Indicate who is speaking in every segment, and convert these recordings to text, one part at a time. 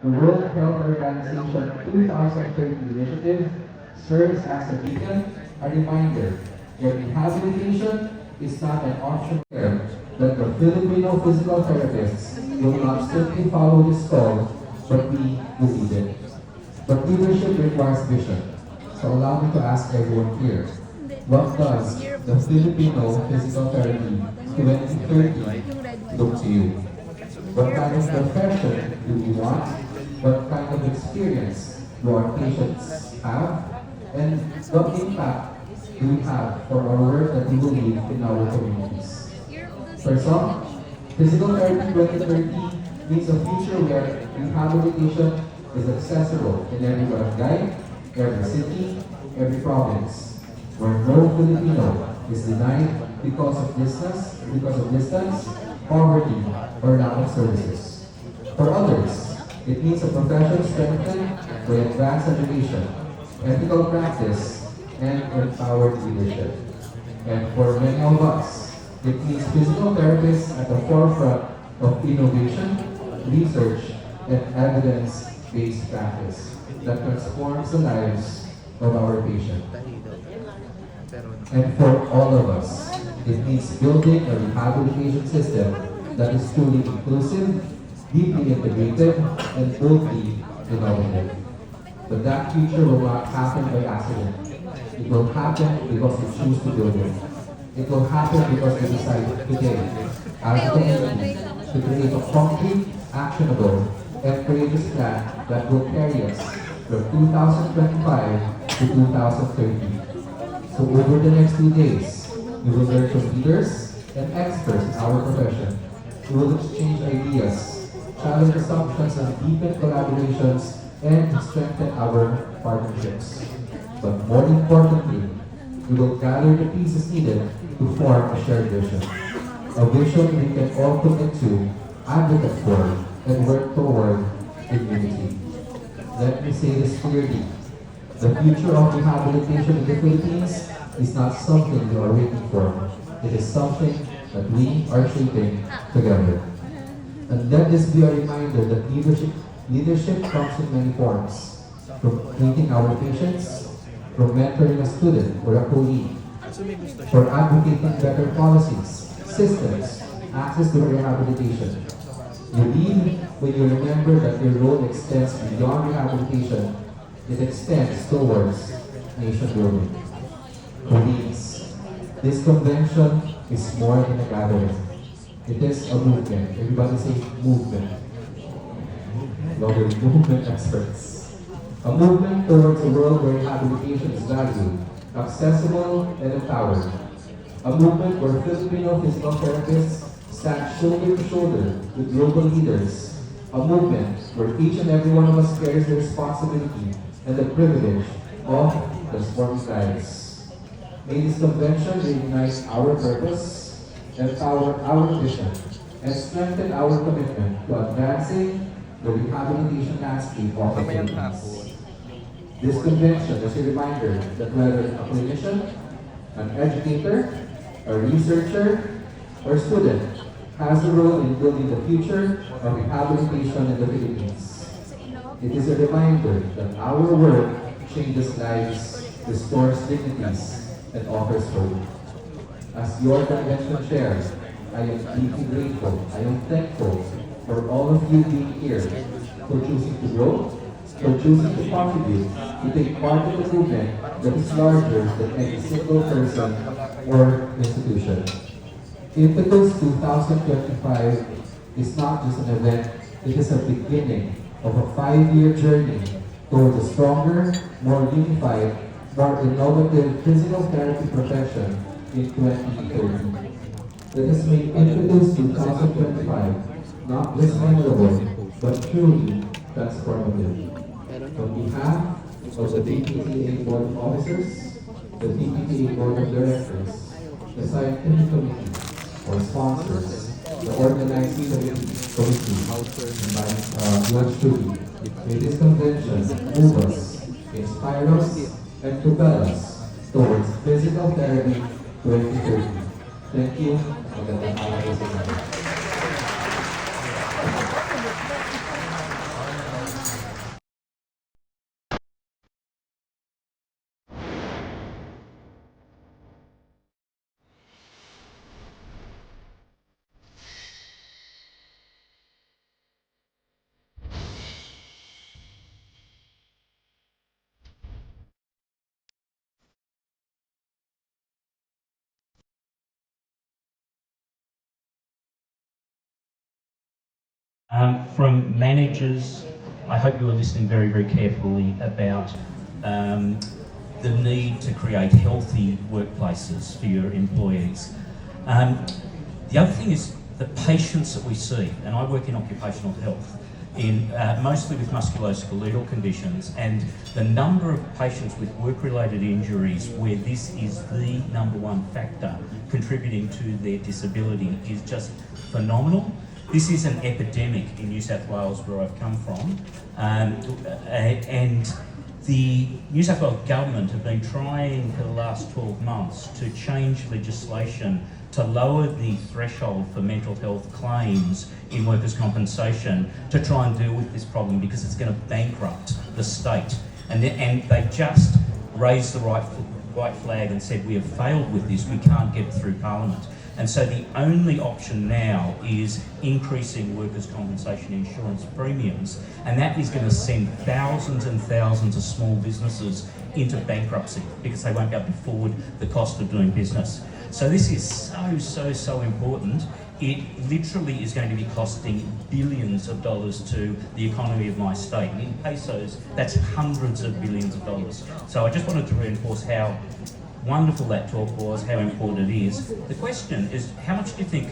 Speaker 1: The World Health Organization 2030 initiative serves as a beacon, a reminder that rehabilitation is not an option care, that the Filipino physical therapists will not simply follow this call, but we will lead it. But leadership requires vision. So allow me to ask everyone here, what does the Filipino physical therapy 2030 look to you? What kind of profession do we want? What kind of experience do our patients have? And what impact do we have for our work that we will leave in our communities? For some, physical therapy 2030 means a future where rehabilitation is accessible in every barangay, every city, every province, where no Filipino is denied because of distance, poverty, or lack of services. For others, it means a profession strengthened by advanced education, ethical practice, and empowered leadership. And for many of us, it means physical therapists at the forefront of innovation, research, and evidence-based practice that transforms the lives of our patients. And for all of us, it means building a rehabilitation system that is truly inclusive, deeply integrated, and boldly innovative. But that future will not happen by accident. It will happen because we choose to build it. It will happen because we decide today, as a community, to create a concrete, actionable, and courageous plan that will carry us from 2025 to 2030. So over the next 2 days, we will learn from leaders and experts in our profession. We will exchange ideas, challenge assumptions, and deepen collaborations, and strengthen our partnerships. But more importantly, we will gather the pieces needed to form a shared vision. A vision we can all commit to, advocate for, and work toward in unity. Let me say this clearly. The future of rehabilitation in the Philippines is not something we are waiting for. It is something that we are shaping together. And let this be a reminder that leadership comes in many forms. From treating our patients, from mentoring a student or a colleague, for advocating better policies, systems, access to rehabilitation. You lead when you remember that your role extends beyond rehabilitation. It extends towards nation building. Colleagues, this convention is more than a gathering. It is a movement. Everybody say movement. Global movement experts. A movement towards a world where rehabilitation is valued, accessible, and empowered. A movement where Filipino physical therapists stand shoulder to shoulder with global leaders. A movement where each and every one of us carries the responsibility and the privilege of transforming lives. May this convention reignite our purpose, empower our vision, and strengthen our commitment to advancing the rehabilitation landscape of the Philippines. This convention is a reminder that whether a clinician, an educator, a researcher, or student has a role in building the future of rehabilitation in the Philippines. It is a reminder that our work changes lives, restores dignities, and offers hope. As your convention chair, I am deeply grateful, I am thankful for all of you being here, for choosing to grow, for choosing to contribute, to take part in a movement that is larger than any single person or institution. Ithicals 2025 is not just an event, it is a beginning of a 5-year journey towards a stronger, more unified, more innovative physical therapy profession in 2030. Let us make Ithicals 2025 not just memorable, but truly transformative. On behalf of the DPTA Board of Officers, the DPTA Board of Directors, the Scientific Committee, our sponsors, the organizing committee, and yours truly, may this convention move us, inspire us, and propel us towards physical therapy 2030. Thank you. Magandang araw sa inyo.
Speaker 2: From managers, I hope you are listening very, very carefully about the need to create healthy workplaces for your employees. The other thing is the patients that we see, and I work in occupational health, in mostly with musculoskeletal conditions, and the number of patients with work-related injuries where this is the number one factor contributing to their disability is just phenomenal. This is an epidemic in New South Wales, where I've come from, and the New South Wales government have been trying for the last 12 months to change legislation to lower the threshold for mental health claims in workers' compensation to try and deal with this problem, because it's going to bankrupt the state. And they just raised the white flag and said, we have failed with this, we can't get it through Parliament. And so the only option now is increasing workers' compensation insurance premiums, and that is going to send thousands and thousands of small businesses into bankruptcy because they won't be able to afford the cost of doing business. So this is so important. It literally is going to be costing billions of dollars to the economy of my state. In pesos, that's hundreds of billions of dollars. So I just wanted to reinforce how wonderful that talk was, how important it is. The question is, how much do you think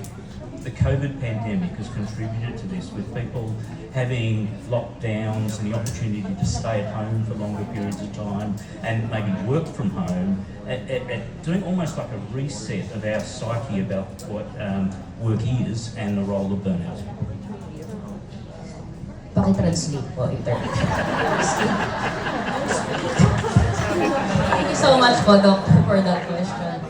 Speaker 2: the COVID pandemic has contributed to this, with people having lockdowns and the opportunity to stay at home for longer periods of time and maybe work from home, doing almost like a reset of our psyche about what work is and the role of burnout?
Speaker 3: Paki-translate po, interpret. Thank you so much po, Doctor, for that question.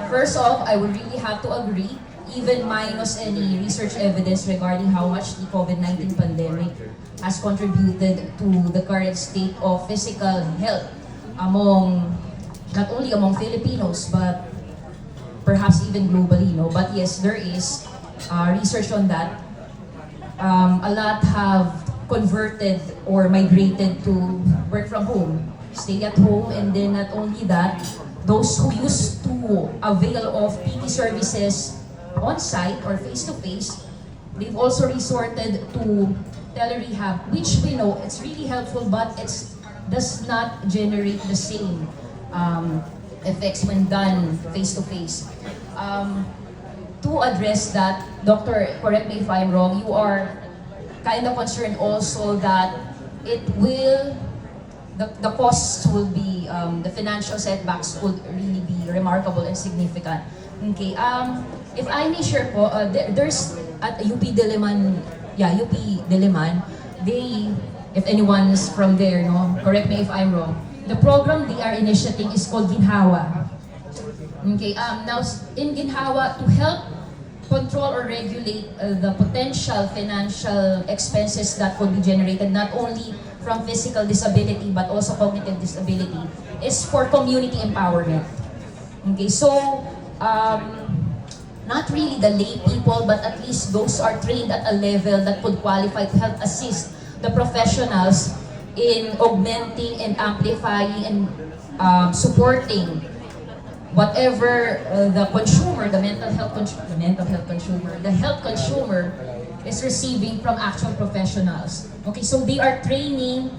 Speaker 3: First off, I would really have to agree, even minus any research evidence regarding how much the COVID-19 pandemic has contributed to the current state of physical health not only among Filipinos, but perhaps even globally, no? But yes, there is research on that. A lot have converted or migrated to work from home, stay at home, and then not only that, those who used to avail of PT services on-site or face-to-face, they've also resorted to tele-rehab, which we know it's really helpful, but it does not generate the same effects when done face-to-face. To address that, Doctor, correct me if I'm wrong, you are kind of concerned also that the costs will be, the financial setbacks would really be remarkable and significant. Okay, if I may share po, there's at UP Diliman, UP Diliman, if anyone's from there, no, correct me if I'm wrong, the program they are initiating is called Ginhawa. Okay, now in Ginhawa, to help control or regulate the potential financial expenses that could be generated not only from physical disability but also cognitive disability, is for community empowerment. Okay, so not really the lay people, but at least those are trained at a level that could qualify to help assist the professionals in augmenting and amplifying and supporting whatever the consumer, the health consumer is receiving from actual professionals. Okay, so they are training.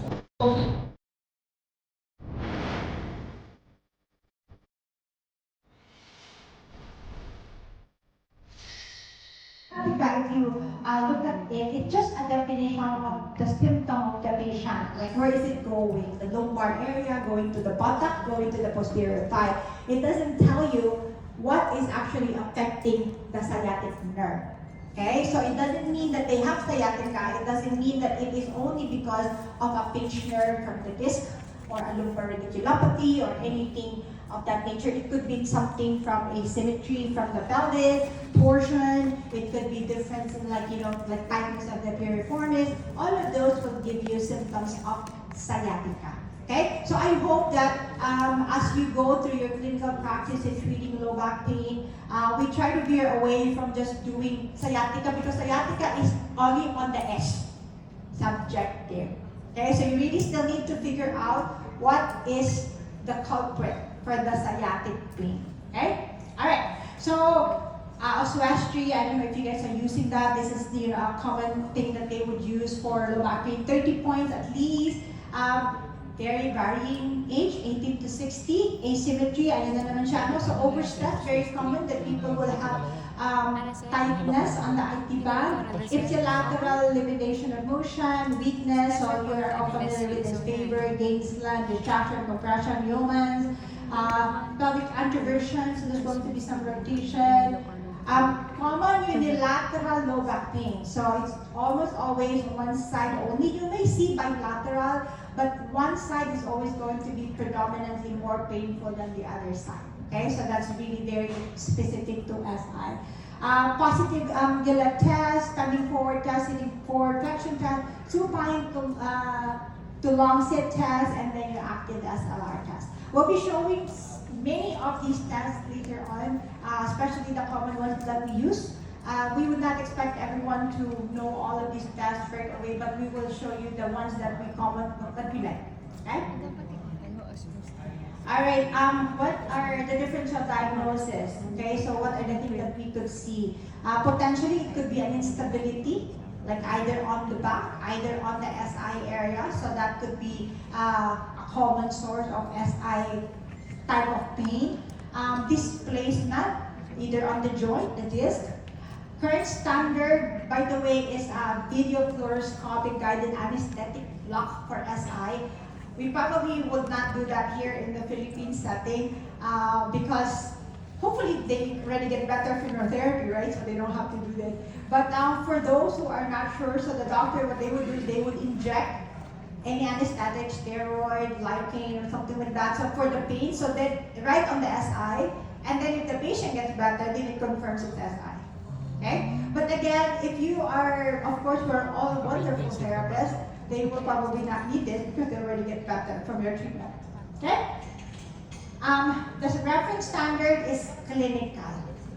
Speaker 4: If you look at it, it's just a definition of the symptom of the patient. Like, where is it going? The lumbar area, going to the buttock, going to the posterior thigh. It doesn't tell you what is actually affecting the sciatic nerve. Okay, so it doesn't mean that they have sciatica. It doesn't mean that it is only because of a pinched nerve from the disc or a lumbar radiculopathy or anything of that nature. It could be something from asymmetry from the pelvis, torsion. It could be difference in like tightness of the piriformis. All of those will give you symptoms of sciatica. Okay, so I hope that as you go through your clinical practice in treating low back pain, we try to veer away from just doing sciatica, because sciatica is only on the S, subjective. Okay, so you really still need to figure out what is the culprit for the sciatic pain. Okay, all right. So Oswestry, I don't know if you guys are using that. This is the a common thing that they would use for low back pain. 30 points at least. Very varying age, 18 to 60. Asymmetry, ayun na naman siya. No? So overstress, very common that people will have tightness on the IT band. Ipsilateral limitation of motion, weakness, so you're all familiar with this favor, Gainsland, distraction, compression, Yeomans, pelvic anteversion, so there's going to be some rotation. Common unilateral low back pain. So it's almost always one side only. You may see bilateral, but one side is always going to be predominantly more painful than the other side. Okay, so that's really very specific to SI. Positive Gillette test, standing forward test, sitting forward flexion test, supine to long sit test, and then your active SLR test. We'll be showing many of these tests later on, especially the common ones that we use. We would not expect everyone to know all of these tests right away, but we will show you the ones that we like. Okay? All right. What are the differential diagnoses? Okay. So what are the things that we could see? Potentially, it could be an instability, like either on the back, either on the SI area. So that could be a common source of SI type of pain. Displacement, either on the joint, the disc. Current standard, by the way, is a video fluoroscopic guided anesthetic block for SI. We probably would not do that here in the Philippine setting because hopefully they already get better from your therapy, right? So they don't have to do that. But for those who are not sure, so the doctor, what they would do is they would inject any anesthetic, steroid, lidocaine, or something like that. So for the pain, so that right on the SI, and then if the patient gets better, then it confirms it's SI. Okay? But again, if you are, of course, we're all wonderful therapists, they will probably not need this because they already get better from your treatment. Okay? The reference standard is clinical.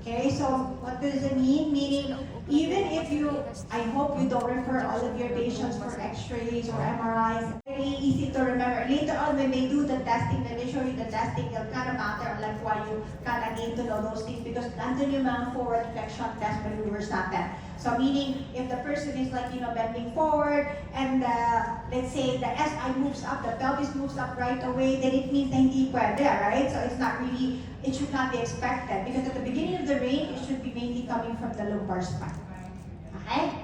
Speaker 4: Okay, so what does it mean? Meaning, even if you, I hope you don't refer all of your patients for x-rays or MRIs. Very easy to remember. Later on, when they do the testing, when they show you the testing, it'll kind of matter like why you kind of need to know those things because nandun yung mga forward flexion test maneuvers natin. So meaning, if the person is like, bending forward and let's say the SI moves up, the pelvis moves up right away, then it means na hindi pwede, right? So it's not really, it should not be expected because at the beginning of the range, it should be mainly coming from the lumbar spine. Okay?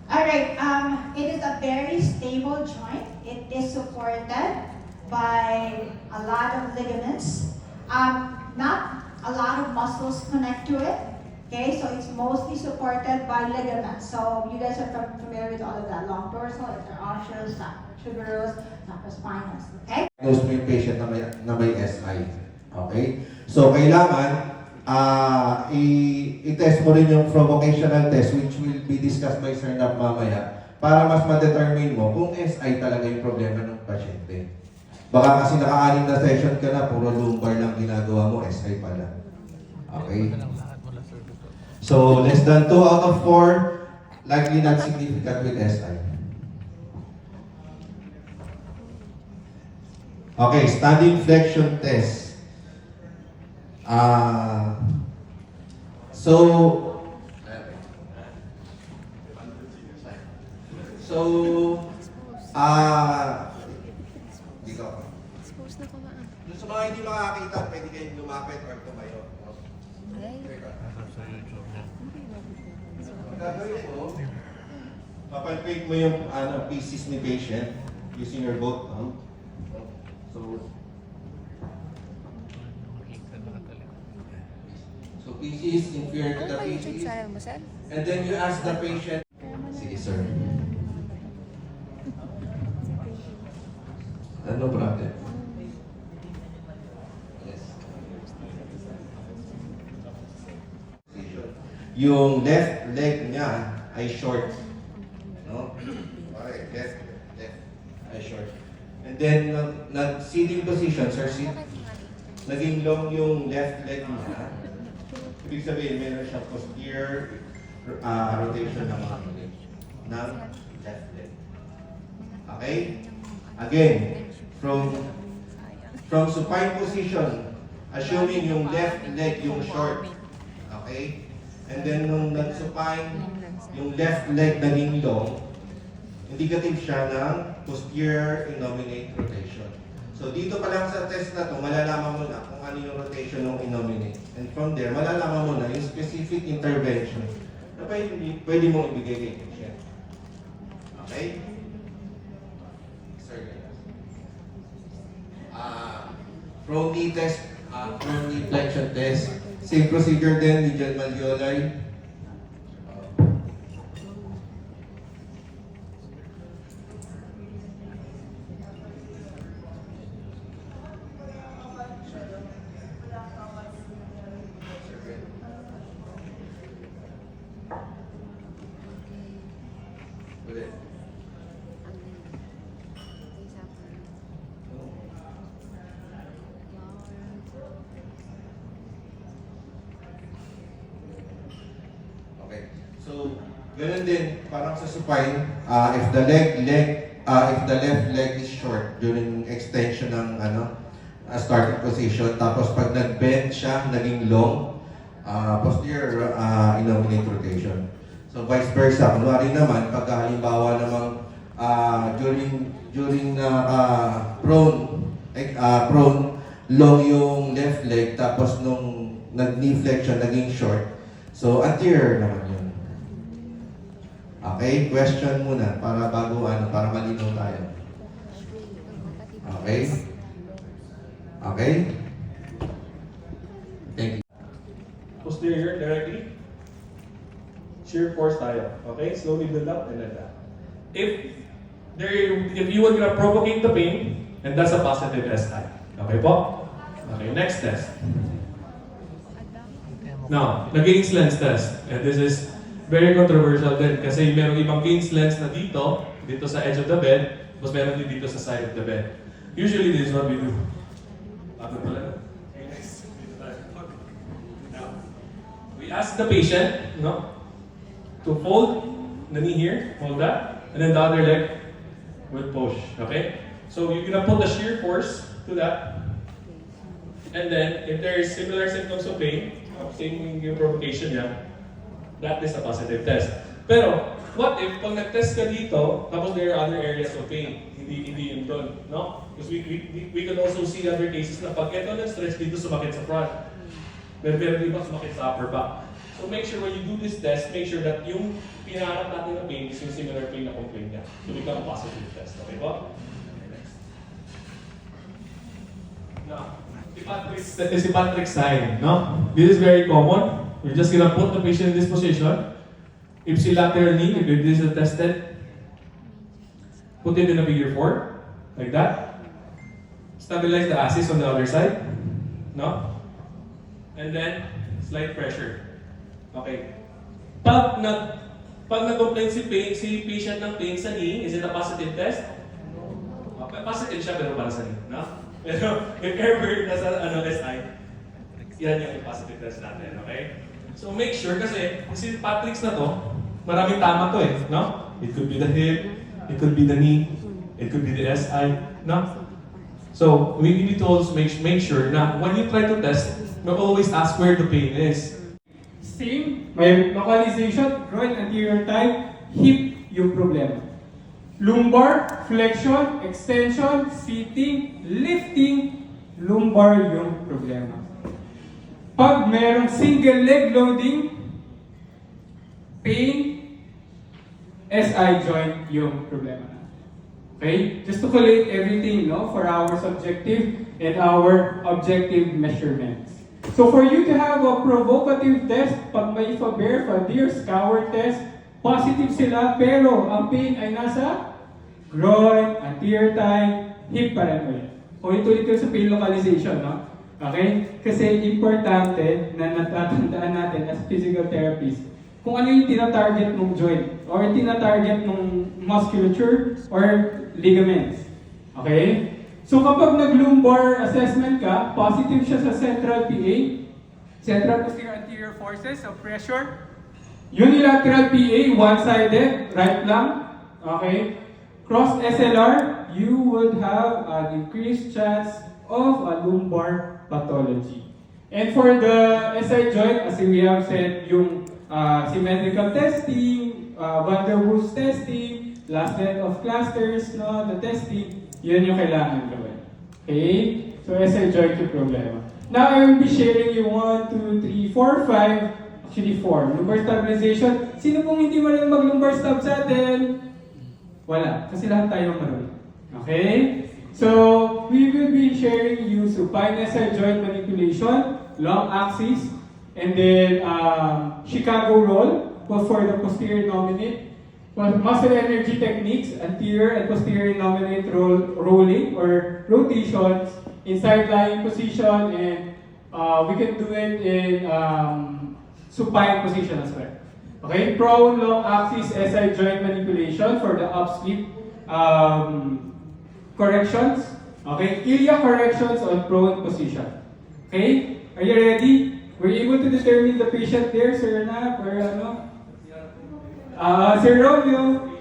Speaker 4: Alright, it is a very stable joint. It is supported by a lot of ligaments. Not a lot of muscles connect to it. Okay, so it's mostly supported by ligaments. So you guys are familiar with all of that. Long dorsal, interosseous, tuberous, spinous. Okay?
Speaker 5: Diagnose mo yung patient na may SI. Okay? So, kailangan i-test mo rin yung provocational test which will be discussed by Sir Nap mamaya para mas ma-determine mo kung SI talaga yung problema ng pasyente. Baka kasi naka-anim na session ka na, puro lumbar lang ginagawa mo, SI pala. Okay? So, less than 2 out of 4, likely not significant with SI. Okay, standing flexion test. Dito ako. Sa mga hindi makakita, pwede kayong lumapit or tumayo. Gagawin mo, papalpate mo yung pieces ni patient using your both thumb. So pieces inferior to the pieces. And then you ask the patient. Sige sir. No problem. Yes. Yung left leg niya ay short. No? Okay, left ay short. And then, sitting position, sir, naging long yung left leg niya. Ibig sabihin, meron siyang posterior rotation ng left leg. Okay? Again, from supine position, Assuming yung left leg yung short. Okay? And then nung nag-supine, yung left leg naging long, indicative siya ng posterior innominate rotation. So dito pa lang sa test na to, malalaman mo na kung ano yung rotation ng innominate. And from there, malalaman mo na yung specific intervention na pwede mong ibigay kay patient. Okay? Sir, prone knee test, prone knee flexion test. Same procedure din, medial malleoli. Ulit. Okay. So, ganun din, parang sa supine, if the if the left leg is short during extension ng starting position, tapos pag nag-bend siya, naging long, posterior innominate rotation. So vice versa, kunwari naman, pag halimbawa namang during prone long yung left leg, tapos nung nag-knee flexion, naging short. So anterior naman yun. Okay, question muna para para malinaw tayo. Okay? Okay? Thank you.
Speaker 6: Posterior directly. Shear force tayo. Okay? Slowly build up and then that. If you were gonna provocate the pain, and that's a positive SI. Okay po? Okay, next test. Now, the Gaines lens test. And this is very controversial din kasi merong ibang Gaines lens na dito sa edge of the bed, tapos meron din dito sa side of the bed. Usually, this is what we do. Now, we ask the patient, to fold the knee here, hold that, and then the other leg will push, okay? So you're gonna put the shear force to that, and then if there is similar symptoms of pain, same yung provocation niya, that is a positive test. Pero, what if pag nag-test ka dito, tapos there are other areas of pain, hindi yun doon, no? Because we can also see other cases na pag ito nag-stretch dito, sumakit sa front. Meron iba sumakit sa upper back. So make sure when you do this test, make sure that yung pinaharap natin na pain is yung similar pain na complaint niya. So become a positive test. Okay po? Next. Now, si Patrick's sign, no? This is very common. We're just gonna put the patient in this position. Ipsilateral knee, if this is tested, put it in a figure 4, like that. Stabilize the axis on the other side, no? And then, slight pressure. Okay. Pag nag-complain si patient ng pain sa knee, is it a positive test? Positive siya pero para sa knee, no? Pero if ever nasa SI, yan yung positive test natin, okay? So make sure kasi si Patrick's na to, maraming tama to no? It could be the hip, it could be the knee, it could be the SI, no? So we need to also make sure na when you try to test, we always ask where the pain is.
Speaker 7: Same, may localization, groin, anterior thigh, hip yung problema. Lumbar, flexion, extension, sitting, lifting, lumbar yung problema. Pag merong single leg loading, pain, SI joint yung problema. Okay? Just to collate everything, for our subjective and our objective measurements. So for you to have a provocative test, pag may Faber, Fadir, Scour test, positive sila, pero ang pain ay nasa groin, anterior thigh, hip pa rin ulit. Ulit-ulit ko sa pain localization, Okay? Kasi importante na natatandaan natin as physical therapists kung ano yung tina-target mong joint or tina-target mong musculature or ligaments. Okay? So kapag nag-lumbar assessment ka, positive siya sa central PA, central posterior anterior forces of pressure. Unilateral PA, one-sided, right lang. Okay? Cross SLR, you would have an increased chance of a lumbar pathology. And for the SI joint, as we have said, yung symmetrical testing, Van der Waals testing, last set of clusters, no, the testing, yun yung kailangan gawin. Okay? So SI joint yung problema. Now, I will be sharing yung 1, 2, 3, 4, 5, actually 4. Lumbar stabilization. Sino pong hindi marunong mag-lumbar stab sa atin? Wala. Kasi lahat tayo marunong. Okay? So, we will be sharing you supine SI joint manipulation, long axis, and then Chicago roll for the posterior nominate, muscle energy techniques, anterior and posterior nominate rolling or rotations in side lying position, and we can do it in supine position as well. Okay, prone long axis SI joint manipulation for the upslip corrections. Okay, iliac corrections on prone position. Okay, are you ready? Were you able to determine the patient there, Sir Nap, or ano? Sir Romeo?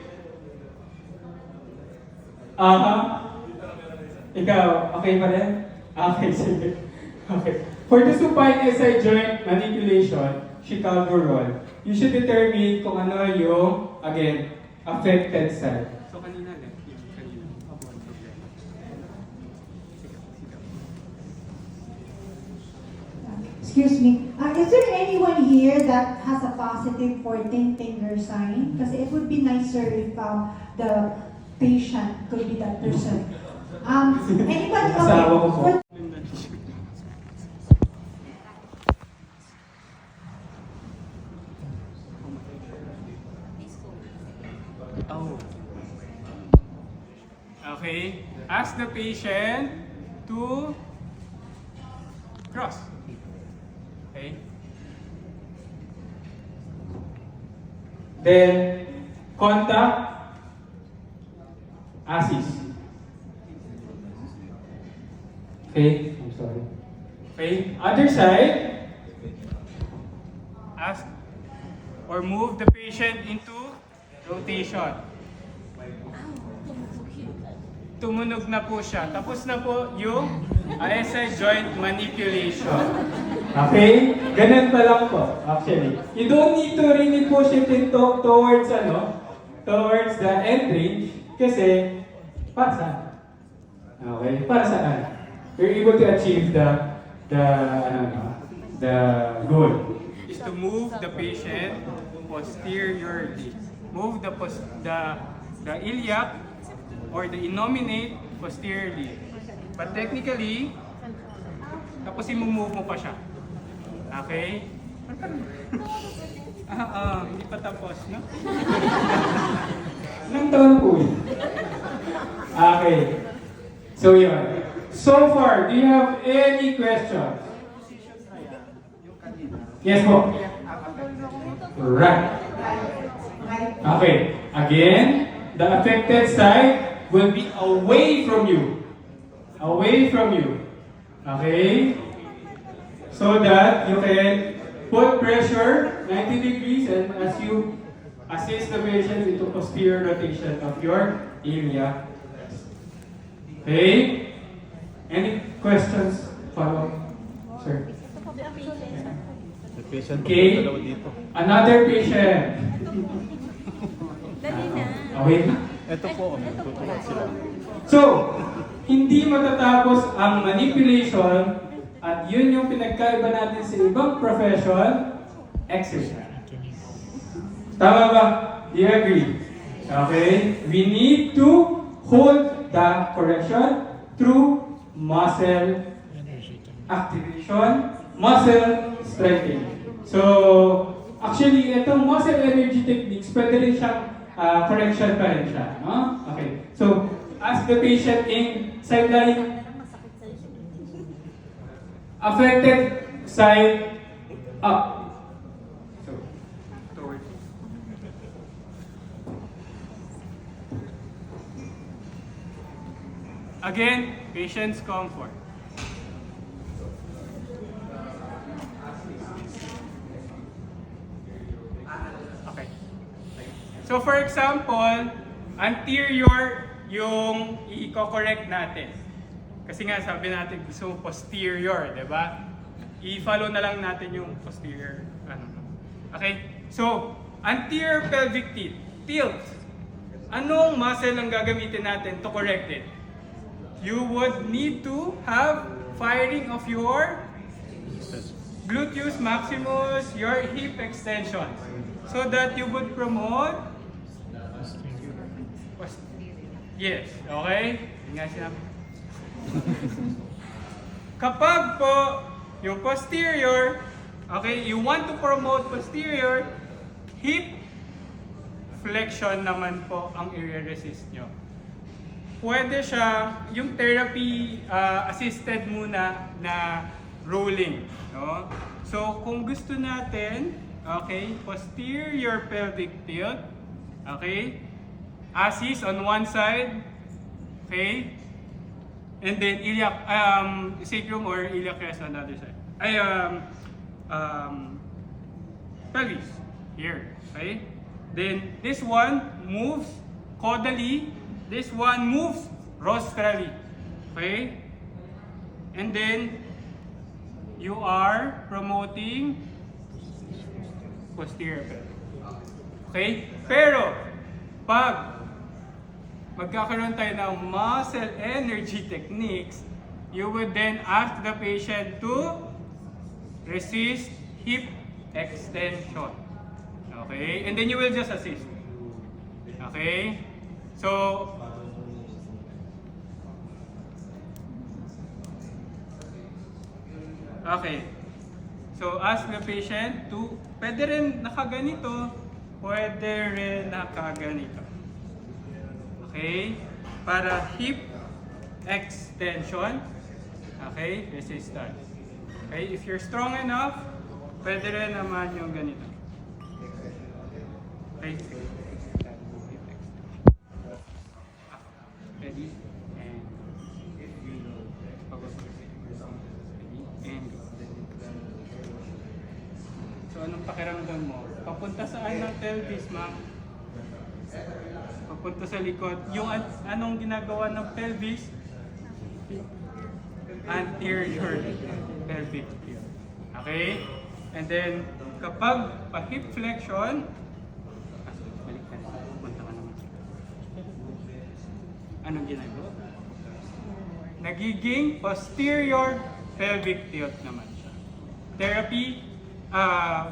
Speaker 7: Ikaw, okay pa rin? Okay, sige. Okay. For the supine SI joint manipulation, Chicago roll, you should determine kung ano yung, again, affected side. So kanina lang, yung kanina.
Speaker 4: Excuse me. Is there anyone here that has a positive 14 finger sign? Because it would be nicer if the patient could be that person. Anybody?
Speaker 7: Asawa ko po.
Speaker 4: For-
Speaker 7: Okay. Ask the patient to cross. Okay. Then contact assist. Okay. I'm sorry. Okay. Other side. Ask or move the patient into rotation. Tumunog na po siya. Tapos na po yung SI joint manipulation. Okay? Ganun pa lang po, actually. You don't need to really push it into towards the end range kasi para saan? Okay? Para saan? You're able to achieve the goal. Is to move the patient posteriorly. Move the iliac or the innominate posteriorly. But technically, tapos i-move mo pa siya. Okay? Hindi pa tapos, no? Ilang taon po yun? Okay. So yun. So far, do you have any questions? Yes po. Right. Okay. Again, the affected side will be away from you. Away from you. Okay? So that you can put pressure 90 degrees and as you assist the patient into posterior rotation of your iliac. Okay? Any questions? Follow? Sir? Okay. Another patient. Wait na.
Speaker 8: Ito po, tutulad sila.
Speaker 7: So, hindi matatapos ang manipulation at yun yung pinagkaiba natin sa ibang profession, exercise. Tama ba? Do you agree? Okay? We need to hold the correction through muscle activation, muscle strengthening. So, actually, itong muscle energy techniques, pwede rin siyang correction pa rin siya. No? Okay. So, ask the patient in sideline, affected side up. So, towards. Again, patient's comfort. Okay. So for example, anterior yung i-correct natin. Kasi nga sabi natin gusto mo posterior, di ba? I-follow na lang natin yung posterior. Okay? So, anterior pelvic tilt. Anong muscle ang gagamitin natin to correct it? You would need to have firing of your gluteus maximus, your hip extension, so that you would promote. Yes, okay? Yun nga sinabi. Kapag po yung posterior, okay, you want to promote posterior, hip flexion naman po ang i-resist nyo. Pwede siya, yung therapy assisted muna na rolling. No? So, kung gusto natin, okay, posterior pelvic tilt, okay, assist on one side, okay, and then iliac, sacrum or iliac crest on the other side. Pelvis, here, okay? Then, this one moves caudally, this one moves rostrally, okay? And then, you are promoting posterior pelvic. Okay? Pero, pag magkakaroon tayo ng muscle energy techniques, you would then ask the patient to resist hip extension. Okay? And then you will just assist. Okay? So, okay. So, ask the patient to, pwede rin nakaganito, pwede rin nakaganito. Okay? Para hip extension. Okay? Resistance. Okay? If you're strong enough, pwede rin naman yung ganito. Okay? Ready? And so, anong pakiramdam mo? Papunta saan ng pelvis, ma'am? Papunta sa likod. Yung anong ginagawa ng pelvis? Anterior pelvic tilt. Okay? And then, kapag pa-hip flexion, balik ka na. Punta ka naman. Anong ginagawa? Nagiging posterior pelvic tilt naman siya.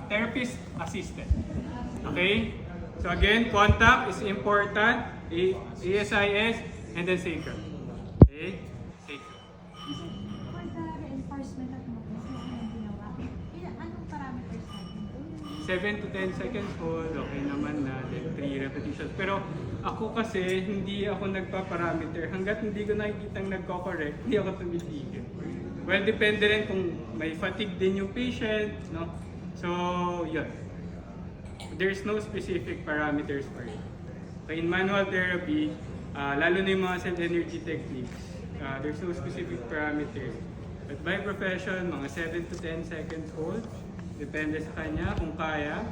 Speaker 7: Therapist assisted. Okay? So again, contact is important. ASIS and then sacrum. Okay? Sacrum.
Speaker 9: For the reinforcement of movements na ginawa, anong parameters natin?
Speaker 7: 7 to 10 seconds hold, okay naman na, then 3 repetitions. Pero ako kasi, hindi ako nagpa-parameter. Hanggat hindi ko nakikitang nagko-correct, hindi ako tumitigil. Well, depende rin kung may fatigue din yung patient, no? So, yun. There's no specific parameters for it. So, in manual therapy, lalo na yung mga cell energy techniques, there's no specific parameters. But by profession, mga 7 to 10 seconds hold. Depende sa kanya kung kaya.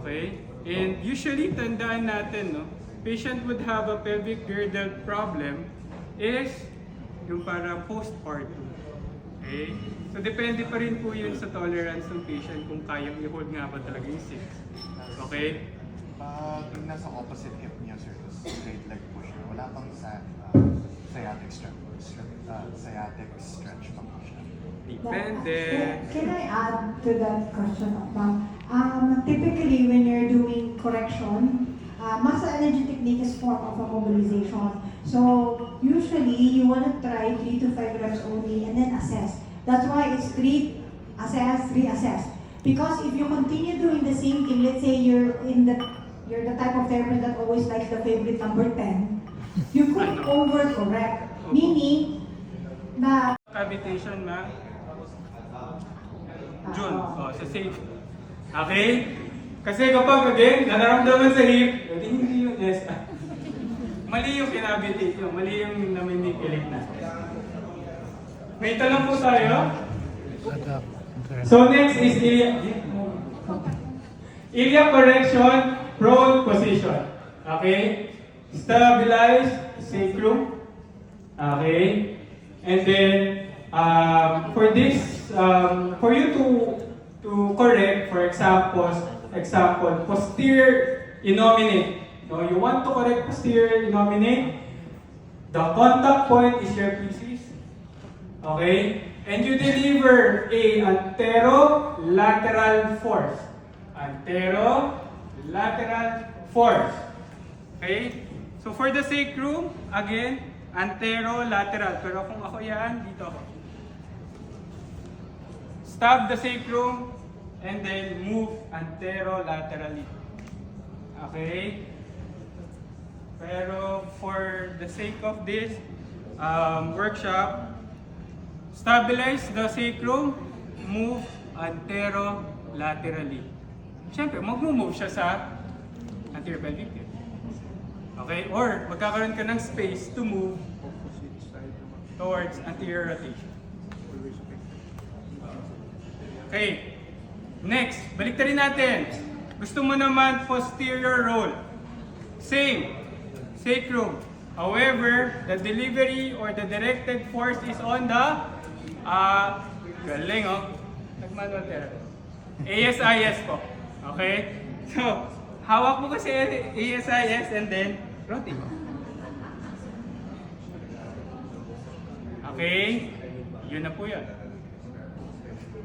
Speaker 7: Okay? And usually, tandaan natin, no? Patient would have a pelvic girdle problem is yung para postpartum. Okay? So, depende pa rin po yun sa tolerance ng patient kung kayang i-hold nga ba talaga yung 6. Okay?
Speaker 8: Pag nasa opposite hip niya, sir, straight leg pusher, wala bang sciatic stretch pa po siya?
Speaker 7: Depende.
Speaker 4: Can I add to that question, ma'am? Typically, when you're doing correction, muscle energy technique is form of a mobilization. So, usually, you want to try 3 to 5 reps only and then assess. That's why it's 3 assess, 3 assess. Because if you continue doing the same thing, let's say you're the type of therapist that always likes the favorite number 10, you could overcorrect. Meaning, na
Speaker 7: Cavitation, ma? June, sa safe. Okay? Kasi kapag again, nararamdaman sa hip, hindi yung S. Mali yung kinabitate yun, mali yung namimikilig na. May tanong po tayo? So next is iliac correction, prone position. Okay? Stabilize sacrum. Okay? And then, for this, for you to correct, for example, posterior innominate. So you want to correct posterior innominate, the contact point is your thesis. Okay? And you deliver a anterolateral force. Anterolateral force. Okay? So for the sacrum, again, anterolateral. Pero kung ako yan, dito ako. Stab the sacrum and then move anterolaterally. Okay? Pero for the sake of this workshop, stabilize the sacrum, move anterolaterally. Siyempre, mag-move siya sa anterior pelvic tilt. Okay? Or magkakaroon ka ng space to move towards anterior rotation. Okay. Next, baliktarin natin. Gusto mo naman posterior roll. Same. Sacrum. However, the delivery or the directed force is on the galing nag-manual therapy. ASIS po. Okay? So, hawak mo kasi ASIS and then rotate. Okay? Yun na po yun.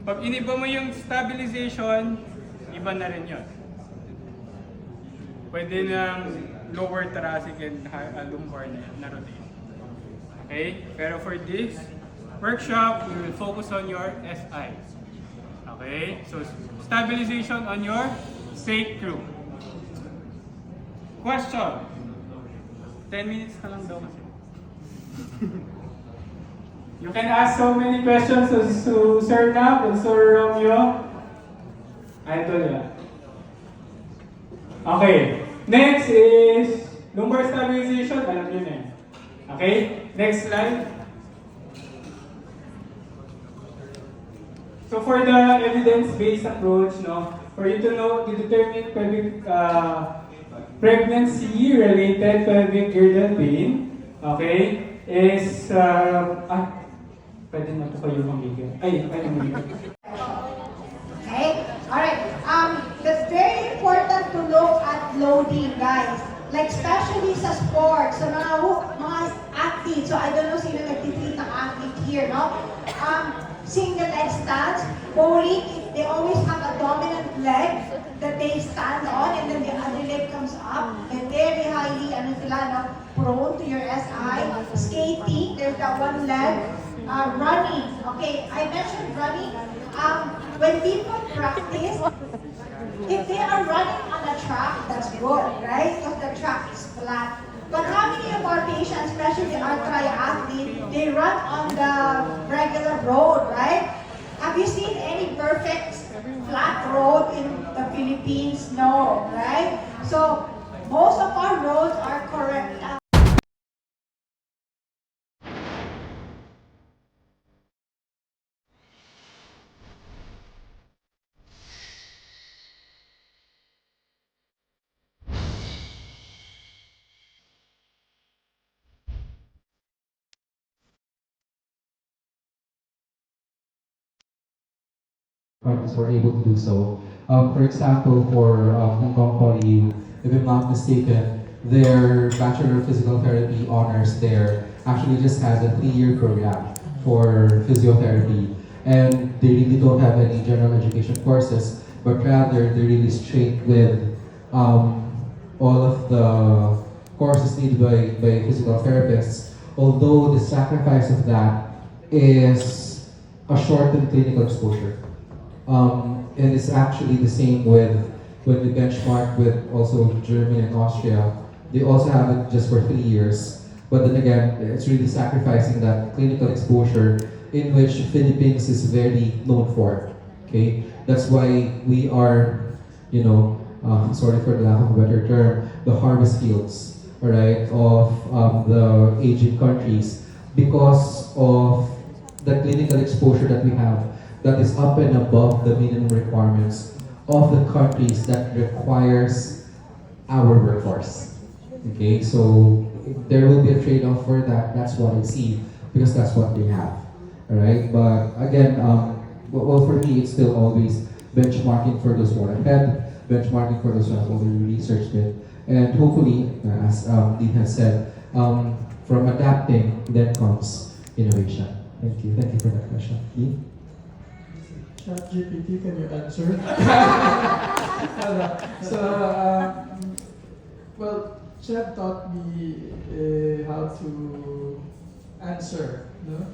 Speaker 7: Pag iniba mo yung stabilization, iba na rin yun. Pwede ng lower thoracic and lumbar na rotate. Okay? Pero for this workshop, we will focus on your SI. Okay? So, stabilization on your sacrum. Question. 10 minutes na lang daw kasi. You can ask so many questions to Sir Nap and Sir Romeo. Ito nila. Okay. Next is lumbar stabilization. Alam nyo na yan. Okay? Next slide. So for the evidence-based approach, for you to know, to determine pelvic pregnancy-related pelvic girdle pain, okay, is pwede na po kayo mamigay. Pwede mamigay.
Speaker 4: Okay? Alright. That's very important to look at loading, guys. Like, especially sa sports, sa mga athletes. So, I don't know sino nag-treat ng athlete here, no? Single leg stance, bowling, they always have a dominant leg that they stand on, and then the other leg comes up. And very highly, prone to your SI. Skating, there's that one leg. Running, okay, I mentioned running. When people practice, if they are running on a track, that's good, right? Because the track is flat. But how many of our patients, especially our triathletes, they run on the regular road, right? Have you seen any perfect flat road in the Philippines? No, right? So most of our roads are correct.
Speaker 1: Were able to do so. For example, for Hong Kong Poly, if I'm not mistaken, their Bachelor of Physical Therapy honors there actually just has a 3-year program for physiotherapy. And they really don't have any general education courses, but rather they're really straight with all of the courses needed by physical therapists, although the sacrifice of that is a shortened clinical exposure. And it's actually the same with when we benchmark with also Germany and Austria. They also have it just for 3 years. But then again, it's really sacrificing that clinical exposure in which Philippines is very known for. Okay, that's why we are, sorry for the lack of a better term, the harvest fields, all right, of the Asian countries because of the clinical exposure that we have. That is up and above the minimum requirements of the countries that requires our workforce. Okay, so there will be a trade-off for that. That's what I see. because that's what they have. Alright, but again, well, for me, it's still always benchmarking for those who are ahead, benchmarking for those who have already researched it, and hopefully, as Dean has said, from adapting, then comes innovation. Thank you. Thank you for that question. Dean?
Speaker 10: ChatGPT, can you answer? Well, Chat taught me how to answer. No?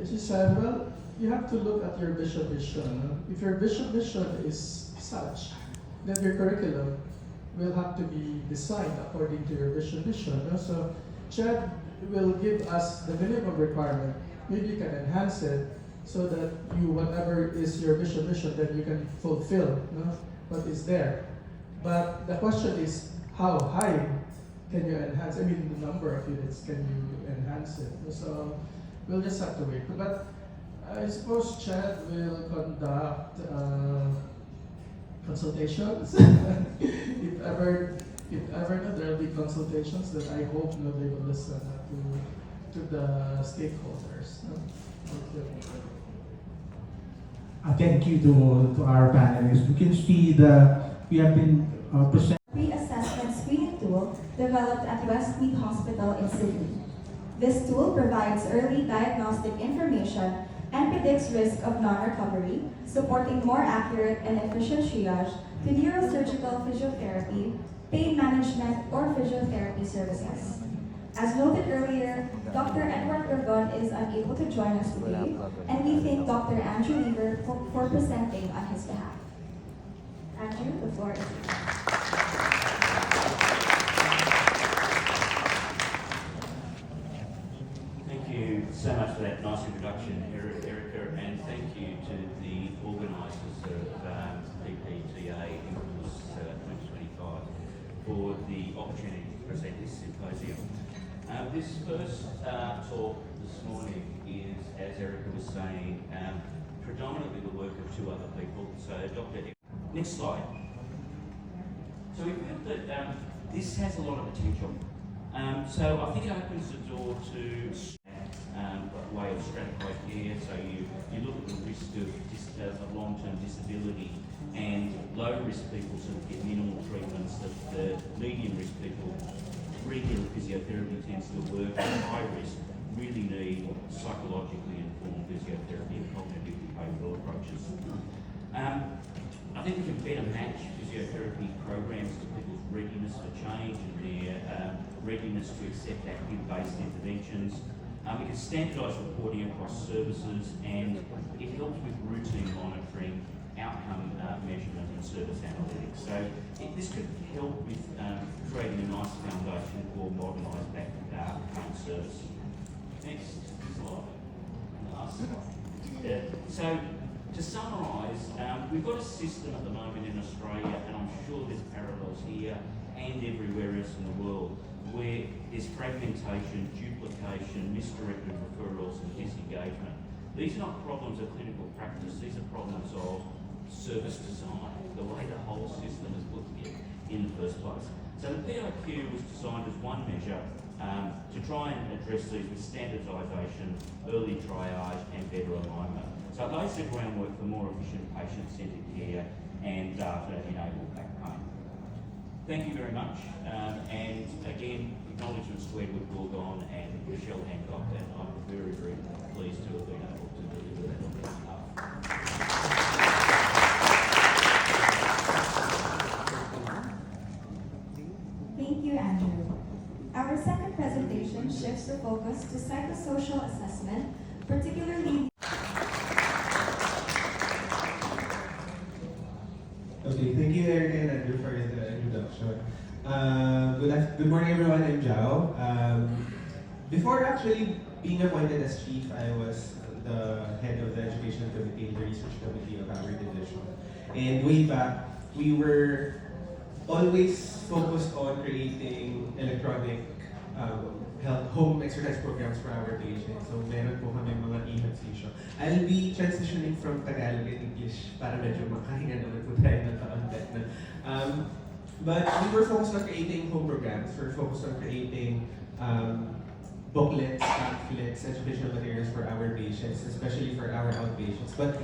Speaker 10: She said, well, you have to look at your vision. No? If your vision is such, then your curriculum will have to be designed according to your vision. No? So Chat will give us the minimum requirement. Maybe you can enhance it so that whatever is your vision, then you can fulfill, no, what is there. But the question is, how high can you enhance? I mean, the number of units can you enhance it? So we'll just have to wait. But I suppose Chad will conduct consultations. if ever there will be consultations, that I hope they will listen to the stakeholders. No?
Speaker 11: Thank you to our panelists. We can see we have been presenting.
Speaker 4: Pre-assessment screening tool developed at Westmead Hospital in Sydney. This tool provides early diagnostic information and predicts risk of non-recovery, supporting more accurate and efficient triage to neurosurgical physiotherapy, pain management, or physiotherapy services. As noted earlier, Dr. Edward Gorgon is unable to join us today, and we thank Dr. Andrew Lever for presenting on his behalf. Andrew, the floor is yours.
Speaker 2: Thank you so much for that nice introduction, Erica, and thank you to the organisers of PPTA Impulse 2025 for the opportunity to present this symposium. This first talk this morning is, as Erica was saying, predominantly the work of two other people. So, next slide. So we heard that this has a lot of potential. So I think it opens the door to a way of stratified care. So you look at the risk of long-term disability, and low-risk people sort of get minimal treatments. The medium-risk people, regular physiotherapy tends to work. High risk really need psychologically informed physiotherapy and cognitive behavioural approaches. I think we can better match physiotherapy programs to people's readiness for change and their readiness to accept active-based interventions. We can standardise reporting across services, and it helps with routine monitoring, outcome measurement and service analytics. So this could help with creating a nice foundation for modernised back-to-home service. Next slide. So to summarise, we've got a system at the moment in Australia, and I'm sure there's parallels here and everywhere else in the world, where there's fragmentation, duplication, misdirected referrals and disengagement. These are not problems of clinical practice, these are problems of service design, the way the whole system is put together in the first place. So the PIQ was designed as one measure to try and address these with standardisation, early triage and better alignment. So it lays the groundwork for more efficient patient-centred care and data-enabled back pain. Thank you very much, and again, acknowledgements to Edward Gorgon and Michelle Hancock, and I'm very, very pleased to have been able to deliver that on their behalf.
Speaker 4: Thank you, Andrew. Our second presentation shifts the focus to psychosocial assessment, particularly.
Speaker 12: Okay, thank you, Erica and Andrew, for the introduction. Good morning, everyone. I'm Jao. Before actually being appointed as chief, I was the head of the education committee and the research committee of our division. And way back, we were always focused on creating electronic health home exercise programs for our patients. So meron po kami mga e-health station. I'll be transitioning from Tagalog and English para medyo makahinga naman po tayo ng kaunti na. But we were focused on creating home programs. We're focused on creating booklets, pamphlets, educational materials for our patients, especially for our outpatients. But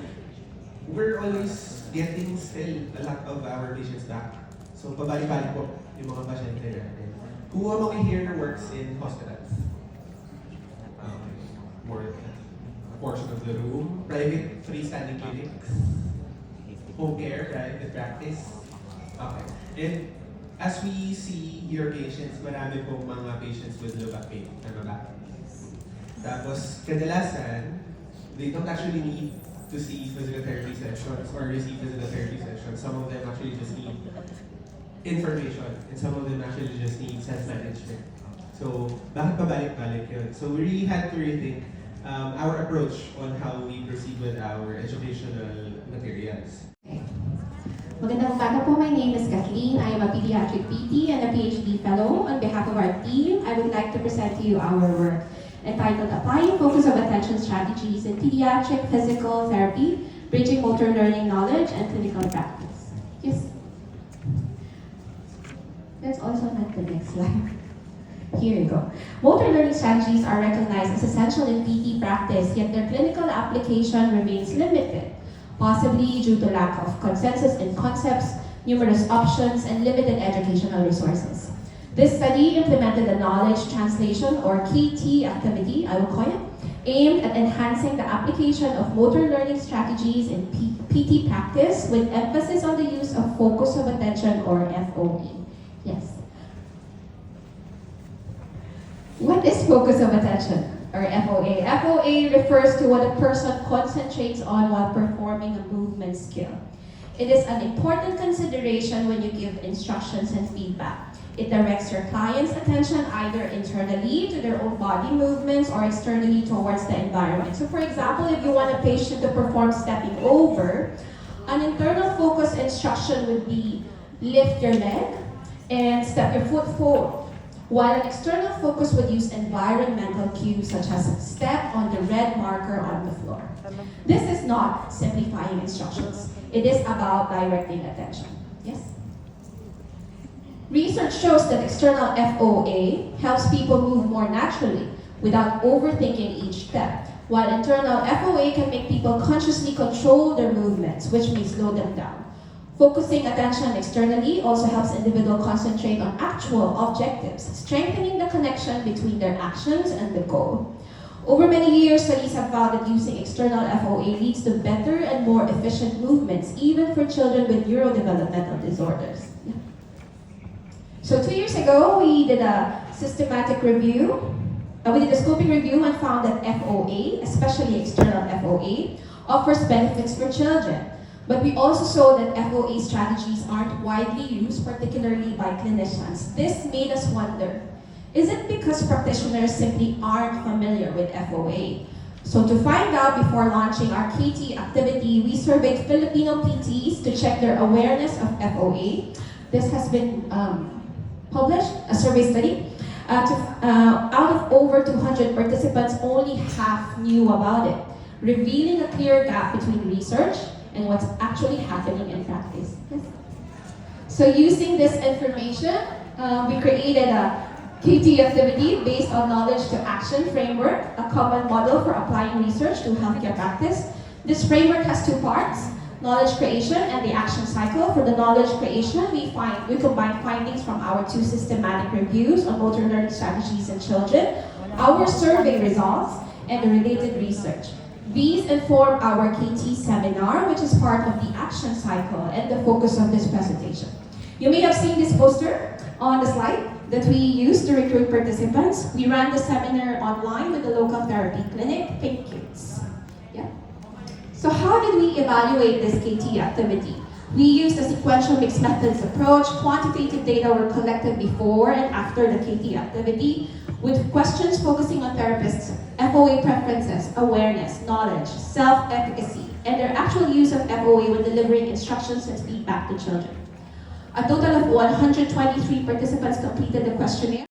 Speaker 12: we're always getting still a lot of our patients back. So pabalik-balik po yung mga pasyente natin. Who among you here works in hospitals? More a portion of the room. Private freestanding clinics. Home care, private practice. Okay. And as we see your patients, marami pong mga patients with low back pain. Tama ba? Tapos, kadalasan, they don't actually need to see physical therapy sessions or receive physical therapy sessions. Some of them actually just need information, and some of them actually just need self-management. So, bakit pabalik-balik yun? So, we really had to rethink our approach on how we proceed with our educational materials.
Speaker 4: Magandang umaga po. My name is Kathleen. I am a pediatric PT and a PhD fellow. On behalf of our team, I would like to present to you our work entitled Applying Focus of Attention Strategies in Pediatric Physical Therapy, Bridging Motor Learning Knowledge and Clinical Practice. Yes. Let's also not the next slide. Here you go. Motor learning strategies are recognized as essential in PT practice, yet their clinical application remains limited, possibly due to lack of consensus in concepts, numerous options, and limited educational resources. This study implemented a knowledge translation or KT activity, I will call it, aimed at enhancing the application of motor learning strategies in PT practice with emphasis on the use of focus of attention or FOE. Yes. What is focus of attention or FOA? FOA refers to what a person concentrates on while performing a movement skill. It is an important consideration when you give instructions and feedback. It directs your client's attention either internally to their own body movements or externally towards the environment. So for example, if you want a patient to perform stepping over, an internal focus instruction would be lift your leg and step your foot forward. While an external focus would use environmental cues such as step on the red marker on the floor. This is not simplifying instructions. It is about directing attention. Yes? Research shows that external FOA helps people move more naturally without overthinking each step, while internal FOA can make people consciously control their movements, which may slow them down. Focusing attention externally also helps individuals concentrate on actual objectives, strengthening the connection between their actions and the goal. Over many years, studies have found that using external FOA leads to better and more efficient movements, even for children with neurodevelopmental disorders. Yeah. So 2 years ago, we did a systematic review. We did a scoping review and found that FOA, especially external FOA, offers benefits for children. But we also saw that FOA strategies aren't widely used, particularly by clinicians. This made us wonder, is it because practitioners simply aren't familiar with FOA? So to find out before launching our KT activity, we surveyed Filipino PTs to check their awareness of FOA. This has been published, a survey study. Out of over 200 participants, only half knew about it, revealing a clear gap between research and what's actually happening in practice. So using this information, we created a KT activity based on knowledge to action framework, a common model for applying research to healthcare practice. This framework has two parts, knowledge creation and the action cycle. For the knowledge creation, we combine findings from our 2 systematic reviews on motor learning strategies in children, our survey results, and the related research. These inform our KT seminar, which is part of the action cycle and the focus of this presentation. You may have seen this poster on the slide that we used to recruit participants. We ran the seminar online with the local therapy clinic, Pink Kids. Yeah. So how did we evaluate this KT activity? We used a sequential mixed methods approach. Quantitative data were collected before and after the KT activity, with questions focusing on therapists' FOA preferences, awareness, knowledge, self-efficacy, and their actual use of FOA when delivering instructions and feedback to children. A total of 123 participants completed the questionnaire.